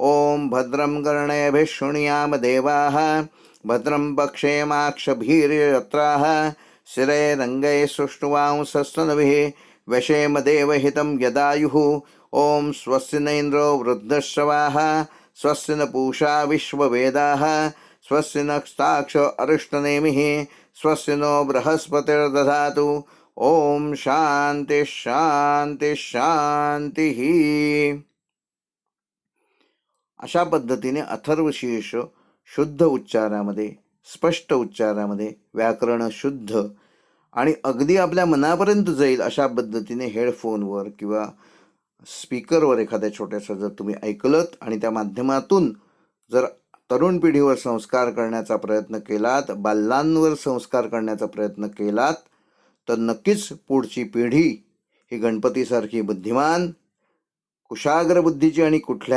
ओम भद्रं कर्णेभिः शृणुयाम देवाः भद्रं पक्षेमाक्षभिर्यत्राः स्थिरैरङ्गैः सुष्ठुवांसस्तनभिः व्यशेम देवहितं यदायुः। ओम स्वस्ति न इन्द्रो वृद्धश्रवाः स्वस्ति न पूषा विश्ववेदाः स्वस्ति नस्ताक्ष अरिष्टनेमिः स्वस्ति नो बृहस्पतिर्दधातु। ओम शांति शांति शांती। अशा पद्धतीने अथर्वशीर्ष शुद्ध उच्चारामध्ये, स्पष्ट उच्चारामध्ये, व्याकरण शुद्ध आणि अगदी आपल्या मनापर्यंत जाईल अशा पद्धतीने हेडफोनवर किंवा स्पीकरवर एखाद्या छोट्याशा जर तुम्ही ऐकलत आणि त्या माध्यमातून जर तरुण पिढीवर संस्कार करण्याचा प्रयत्न केलात, बालांवर संस्कार करण्याचा प्रयत्न केलात, तर नक्कीच पुढची पिढी ही गणपतीसारखी बुद्धिमान, कुशाग्र बुद्धीची आणि कुठल्या